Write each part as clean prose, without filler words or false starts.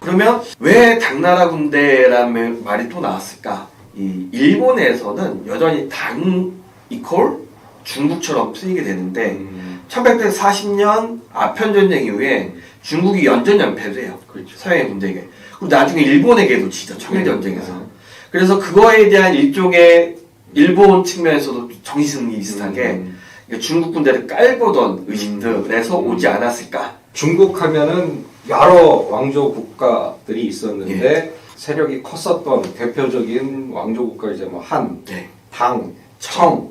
그러면 왜 당나라 군대라는 말이 또 나왔을까? 이 일본에서는 여전히 당 이퀄 중국처럼 쓰이게 되는데 1840년 아편전쟁 이후에 중국이 연전연패를 해요. 그렇죠. 서양의 군대에게. 그리고 나중에 일본에게도 지죠. 청일전쟁에서. 그래서 그거에 대한 일종의 일본 측면에서도 정신승리 비슷하게 중국 군대를 깔보던 의식들에서 오지 않았을까. 중국 하면은 여러 왕조 국가들이 있었는데 세력이 컸었던 대표적인 왕조 국가 이제 뭐 한, 당, 청.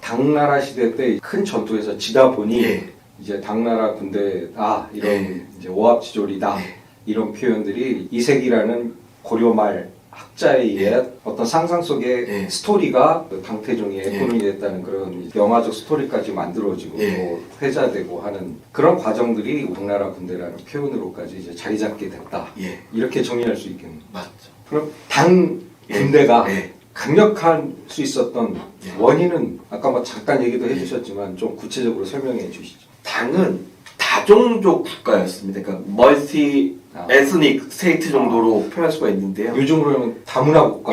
당나라 시대 때 큰 전투에서 지다 보니 이제 당나라 군대다 이런 이제 오합지졸이다 이런 표현들이 이색이라는 고려말 학자에 의해 어떤 상상 속의 스토리가 당태종의 애군이 됐다는 그런 영화적 스토리까지 만들어지고 또 회자되고 하는 그런 과정들이 당나라 군대라는 표현으로까지 이제 자리 잡게 됐다. 이렇게 정의할 수 있겠네요. 맞죠. 그럼 당 군대가 강력할 수 있었던 원인은 아까 뭐 잠깐 얘기도 해주셨지만 좀 구체적으로 설명해 주시죠. 당은 다종족 국가였습니다. 그러니까 멀티 에스닉 스테이트 정도로 표현할 수가 있는데요. 요즘으로 하면 다문화 국가.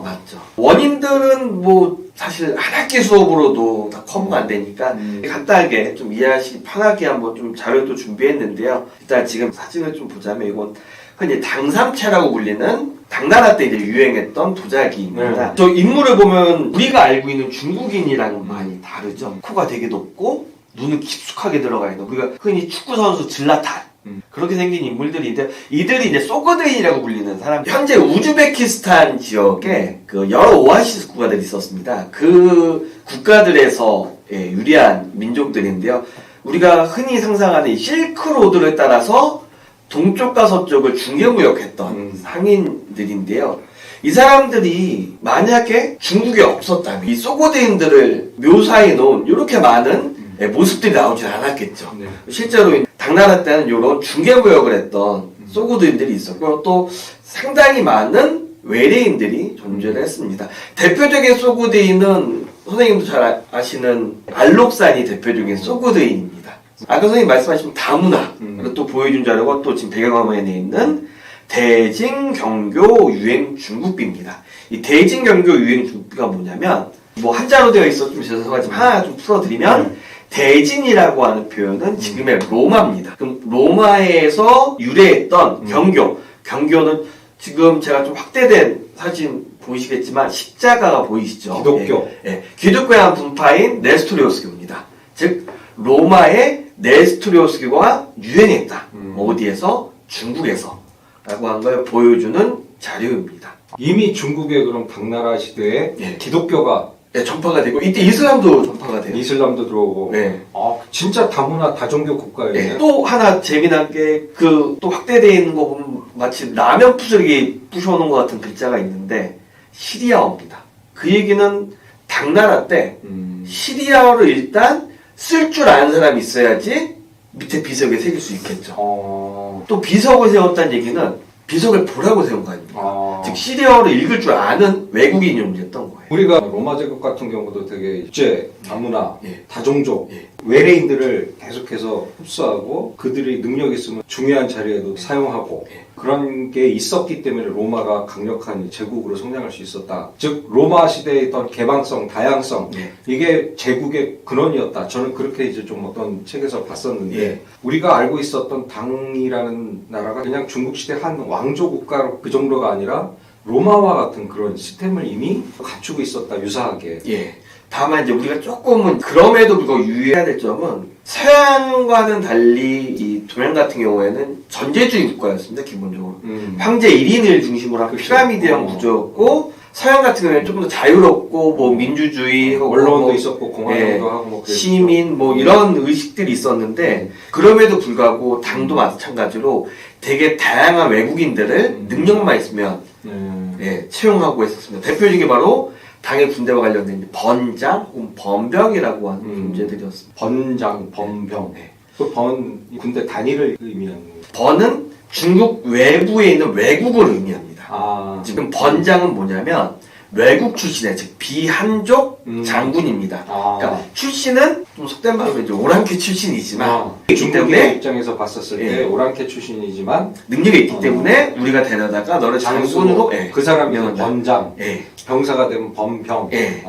맞죠. 원인들은 뭐 사실 한 학기 수업으로도 다 커버가 안 되니까 간단하게 좀 이해하시기 편하게 한번 좀 자료도 준비했는데요. 일단 지금 사진을 좀 보자면 이건 흔히 당삼채라고 불리는 당나라 때 이제 유행했던 도자기입니다. 저 인물을 보면 우리가 알고 있는 중국인이랑은 많이 다르죠. 코가 되게 높고 눈은 깊숙하게 들어가 있는 우리가 흔히 축구 선수 질라탄 그렇게 생긴 인물들인데 이들이 이제 소거드인이라고 불리는 사람. 현재 우즈베키스탄 지역에 그 여러 오아시스 국가들이 있었습니다. 그 국가들에서 유리한 민족들인데요. 우리가 흔히 상상하는 이 실크로드를 따라서 동쪽과 서쪽을 중개무역했던 상인들인데요. 이 사람들이 만약에 중국에 없었다면 이 소고드인들을 묘사해 놓은 이렇게 많은 모습들이 나오진 않았겠죠. 실제로 당나라 때는 이런 중개무역을 했던 소고드인들이 있었고 또 상당히 많은 외래인들이 존재를 했습니다. 대표적인 소고드인은 선생님도 잘 아시는 알록산이 대표적인 소고드인입니다. 아까 선생님 말씀하신 다문화 그리고 또 보여준 자료가 또 지금 배경화면에 있는 대징경교 유행 중국비입니다. 이 대징경교 유행 중국비가 뭐냐면 뭐 한자로 되어 있어 좀 죄송하지만 하나 좀 풀어드리면 대진이라고 하는 표현은 지금의 로마입니다. 그럼 로마에서 유래했던 경교, 경교는 지금 제가 좀 확대된 사진 보이시겠지만 십자가가 보이시죠? 기독교. 기독교의 한 분파인 네스토리오스교입니다. 즉 로마의 네스토리오스교가 유행했다. 어디에서? 중국에서 라고 한 걸 보여주는 자료입니다. 이미 중국의 그럼 당나라 시대에 기독교가 전파가 되고 이때 이슬람도 전파가 돼요. 이슬람도 들어오고. 진짜 다문화 다종교 국가예요. 또 하나 재미난 게 그 또 확대되어 있는 거 보면 마치 라면 부스러기 부셔놓은 것 같은 글자가 있는데 시리아어입니다. 그 얘기는 당나라 때 시리아어를 일단 쓸 줄 아는 사람이 있어야지 밑에 비석에 새길 수 있겠죠. 또 비석을 세웠다는 얘기는 비석을 보라고 세운 거 아닙니까? 즉 시리아어를 읽을 줄 아는 외국인이 존재했던 거예요. 우리가 로마 제국 같은 경우도 되게 국제, 다문화, 다종족, 외래인들을 계속해서 흡수하고 그들의 능력이 있으면 중요한 자리에도 사용하고 그런 게 있었기 때문에 로마가 강력한 제국으로 성장할 수 있었다. 즉 로마 시대에 있던 개방성, 다양성 이게 제국의 근원이었다. 저는 그렇게 이제 좀 어떤 책에서 봤었는데 우리가 알고 있었던 당이라는 나라가 그냥 중국 시대 한 왕조 국가로 그 정도가 아니라 로마와 같은 그런 시스템을 이미 갖추고 있었다. 유사하게. 다만 이제 우리가 조금은 그럼에도 불구하고 유의해야 될 점은 서양과는 달리 이 동양 같은 경우에는 전제주의 국가였습니다. 기본적으로 황제 1인을 중심으로 한 피라미드형 구조였고 서양 같은 경우에는 조금 더 자유롭고 뭐 민주주의 언론도 뭐 있었고 공화당도 하고 뭐 시민 뭐 이런 의식들이 있었는데 그럼에도 불구하고 당도 마찬가지로 되게 다양한 외국인들을 능력만 있으면 채용하고 있었습니다. 대표적인 게 바로 당의 군대와 관련된 번장 혹은 번병이라고 하는 존재들이었습니다. 번장, 번병. 그 군대 단위를 의미하는 거예요. 번은 중국 외부에 있는 외국을 의미합니다. 지금 번장은 뭐냐면 외국 출신의 즉 비한족 장군입니다. 아. 그러니까 출신은 좀 속된 말로 이제 오랑캐 출신이지만 있기 중국의 때문에 입장에서 봤었을 때 예. 오랑캐 출신이지만 능력이 있기 때문에 우리가 데려다가 너를 장군으로 예. 그 사람이 명한다. 번장, 예. 병사가 되면 범병. 예.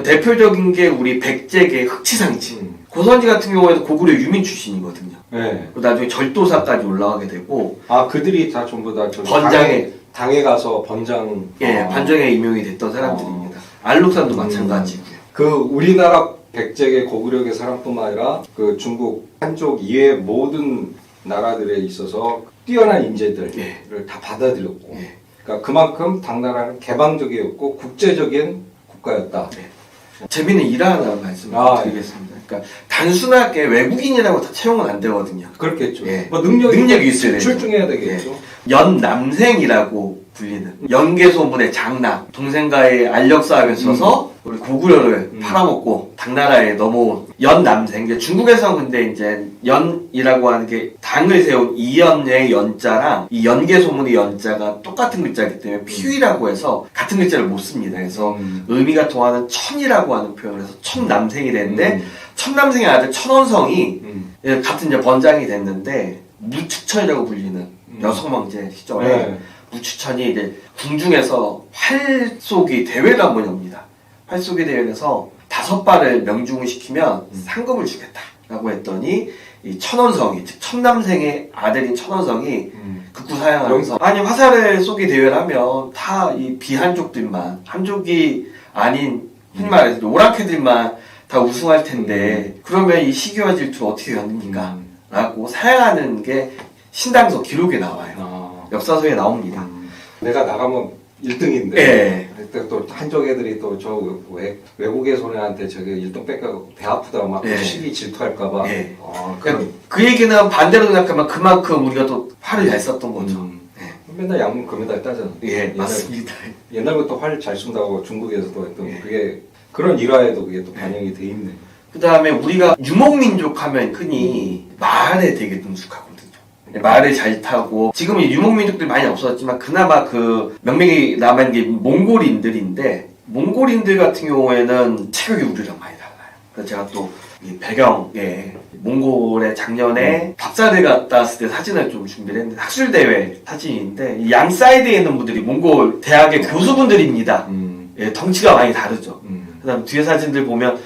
대표적인 게 우리 백제계 흑치상치. 고선지 같은 경우에도 고구려 유민 출신이거든요. 네. 나중에 절도사까지 올라가게 되고 아 그들이 다 전부 다 저기 번장에 당에 가서 번장. 예, 반정에 임용이 됐던 사람들입니다. 알록산도 마찬가지고요. 그 우리나라 백제계 고구려계 사람뿐만 아니라 그 중국 한족 이외 모든 나라들에 있어서 뛰어난 인재들을 예. 다 받아들였고, 예. 그러니까 그만큼 당나라는 개방적이었고 국제적인 국가였다. 재미있는 일 하나 말씀을 아, 드리겠습니다. 그러니까 단순하게 외국인이라고 다 채용은 안 되거든요. 그렇겠죠. 예. 뭐 능력이 있어야 되죠. 출중해야 되겠죠. 연남생이라고 불리는 연개소문의 장남 동생과의 알력 싸움에 서서 우리 고구려를 팔아먹고 당나라에 넘어온 연남생. 이제 중국에서는 근데 이제 연이라고 하는 게 당을 세운 이연의 연자랑 이 연개소문의 연자가 똑같은 글자이기 때문에 피위라고 해서 같은 글자를 못 씁니다. 그래서 의미가 통하는 천이라고 하는 표현을 해서 천남생이 되는데 천남생의 아들 천원성이 같은 이제 번장이 됐는데 무추천이라고 불리는 여성왕제 시절에 네. 무추천이 이제 궁중에서 활쏘기 대회를 한번 엽니다. 활쏘기 대회에서 5발을 명중을 시키면 상금을 주겠다라고 했더니 이 천원성이 즉 천남생의 아들인 천원성이 극구사양하면서 아니 화살을 쏘기 대회를 하면 다 이 비한족들만 한족이 아닌 흔히 말해서 오랑캐들만 다 우승할 텐데 그러면 이 시기와 질투를 어떻게 겪는가 라고 사양하는 게 신당서 기록에 나와요. 역사서에 나옵니다. 내가 나가면 1등인데 예. 그때 또 한쪽 애들이 또 저 외국의 소녀한테 저게 1등 뺏겨갖고 배 아프다 막 예. 시기 질투할까봐 예. 그런 그 얘기는 반대로 생각하면 그만큼 우리가 또 활을 잘 썼던 거죠. 맨날 양문 금메달 따잖아. 예, 맞습니다. 옛날부터 활 잘 쏜다고 중국에서도 했던 예. 그게 그런 일화에도 그게 또 반영이 돼 있네. 그 다음에 우리가 유목민족 하면 흔히 말에 되게 능숙하거든요. 말을 잘 타고 지금은 유목민족들이 많이 없어졌지만 그나마 그 명맥이 남아있는 게 몽골인들인데 몽골인들 같은 경우에는 체격이 우리랑 많이 달라요. 그래서 제가 또 이 배경에 몽골에 작년에 밥사를 갔다 왔을 때 사진을 좀 준비를 했는데 학술대회 사진인데 이 양 사이드에 있는 분들이 몽골 대학의 교수분들입니다. 예, 덩치가 많이 다르죠. 그 다음 뒤에 사진들 보면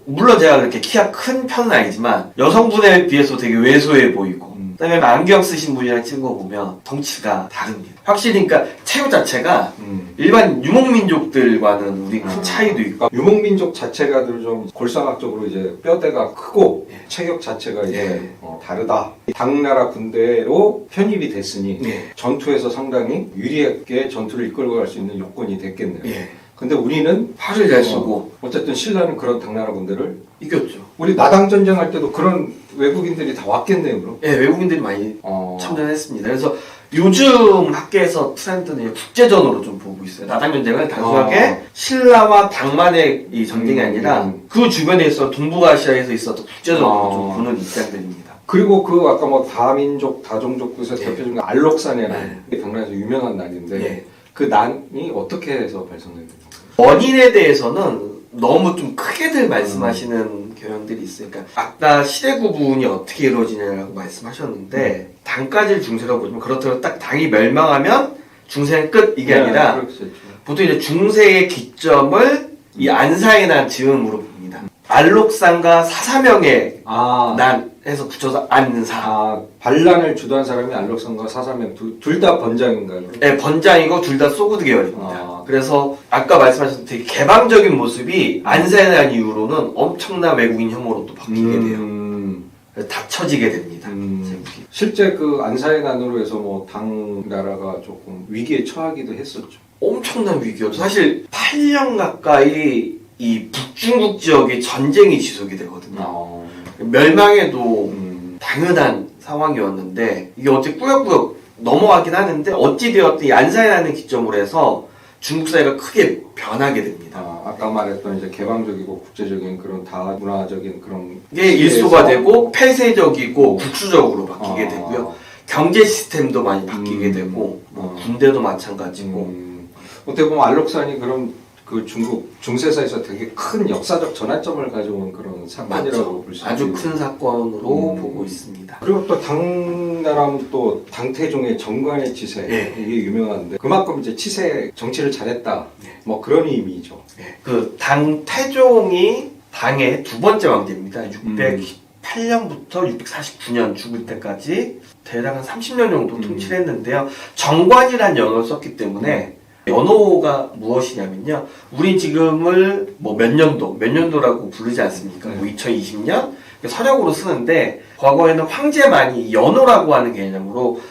물론 제가 그렇게 키가 큰 편은 아니지만 여성분에 비해서 되게 왜소해 보이고 그 다음에 안경 쓰신 분이랑 찍은 거 보면 덩치가 다릅니다. 확실히 그러니까 체육 자체가 일반 유목민족들과는 우리 큰 차이도 있고 유목민족 자체가 좀 골상학적으로 이제 뼈대가 크고 체격 자체가 이제 다르다. 당나라 군대로 편입이 됐으니 전투에서 상당히 유리하게 전투를 이끌고 갈 수 있는 요건이 됐겠네요. 근데 우리는 활을 잘 쏘고 어쨌든 신라는 그런 당나라 군대를 이겼죠. 우리 나당 전쟁할 때도 그런 외국인들이 다 왔겠네요, 그럼? 예, 외국인들이 많이 참전했습니다. 그래서 요즘 학계에서 트렌드는 국제전으로 좀 보고 있어요. 나당 전쟁은 단순하게 신라와 당만의 이 전쟁이 아니라 그 주변에 있어 동북아시아에서 있었던 국제전으로 좀 보는 입장들입니다. 그리고 그 아까 뭐 다민족, 다종족 중에서 대표적인 알록산의 난, 당나라에서 유명한 난인데 그 난이 어떻게 해서 발생된 거예요? 원인에 대해서는 너무 좀 크게들 말씀하시는 경향들이 있어요. 그러니까 아까 시대 구분이 어떻게 이루어지냐고 말씀하셨는데 당까지를 중세라고 보지만 그렇다고 딱 당이 멸망하면 중세는 끝 이게 아니라 그렇겠죠. 보통 이제 중세의 기점을 이 안사의 난 즈음으로 봅니다. 알록산과 사사명의 난 해서 붙여서 안사. 반란을 주도한 사람이 알록산과 사사명 둘 다 번장인가요? 네, 번장이고 둘 다 소구드 계열입니다. 그래서 아까 말씀하셨던 되게 개방적인 모습이 안사의 난 이후로는 엄청난 외국인 혐오로 또 바뀌게 돼요. 다 쳐지게 됩니다. 실제 그 안사의 난으로 해서 뭐 당나라가 조금 위기에 처하기도 했었죠. 엄청난 위기였죠. 사실 8년 가까이 이 북중국 지역이 전쟁이 지속이 되거든요. 멸망에도 당연한 상황이었는데 이게 어떻게 꾸역꾸역 넘어가긴 하는데 어찌되었든 이 안사에 나는 기점으로 해서 중국 사회가 크게 변하게 됩니다. 아까 말했던 이제 개방적이고 국제적인 그런 다문화적인 그런 이게 일소가 되고 폐쇄적이고 국수적으로 바뀌게 되고요. 경제 시스템도 많이 바뀌게 되고 뭐 군대도 마찬가지고 어떻게 보면 알록산이 그럼 그 중국 중세사에서 되게 큰 역사적 전환점을 가져온 그런 사건이라고 볼 수 있죠. 아주 큰 사건으로 보고 있습니다. 그리고 또 당나라는 또 당태종의 정관의 치세 네. 이게 유명한데 그만큼 이제 치세 정치를 잘했다 네. 뭐 그런 의미죠. 그 당태종이 당의 두 번째 왕제입니다. 618년부터 649년 죽을 때까지 대략 한 30년 정도 통치를 했는데요. 정관이라는 연어를 썼기 때문에 연호가 무엇이냐면요. 우린 지금을 뭐 몇 년도라고 부르지 않습니까? 뭐 2020년 서력으로 쓰는데 과거에는 황제만이 연호라고 하는 개념으로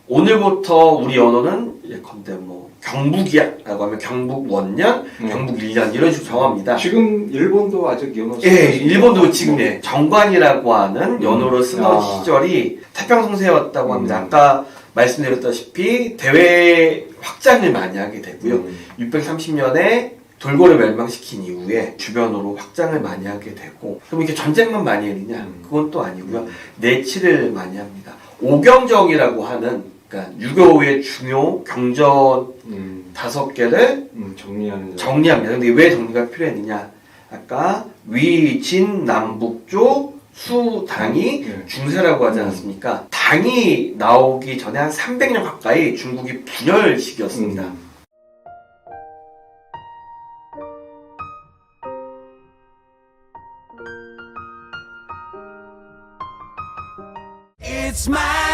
오늘부터 우리 연호는 예컨대 뭐 경북이야라고 하면 경북 원년, 경북 1년 이런 식으로 정합니다. 지금 일본도 아직 연호 예, 일본도 지금 정관이라고 하는 연호를 쓰던 시절이 태평성세였다고 합니다. 아까 말씀드렸다시피 대외 확장을 많이 하게 되고요. 630년에 돌고래 멸망시킨 이후에 주변으로 확장을 많이 하게 되고 그럼 이게 전쟁만 많이 했느냐? 그건 또 아니고요. 내치를 많이 합니다. 오경정이라고 하는 그러니까 유교의 중요 경전 5개를 정리합니다. 근데 왜 정리가 필요했느냐? 아까 위, 진, 남북조, 수, 당이 중세라고 하지 않았습니까? 당이 나오기 전에 한 300년 가까이 중국이 분열 시기였습니다. It's my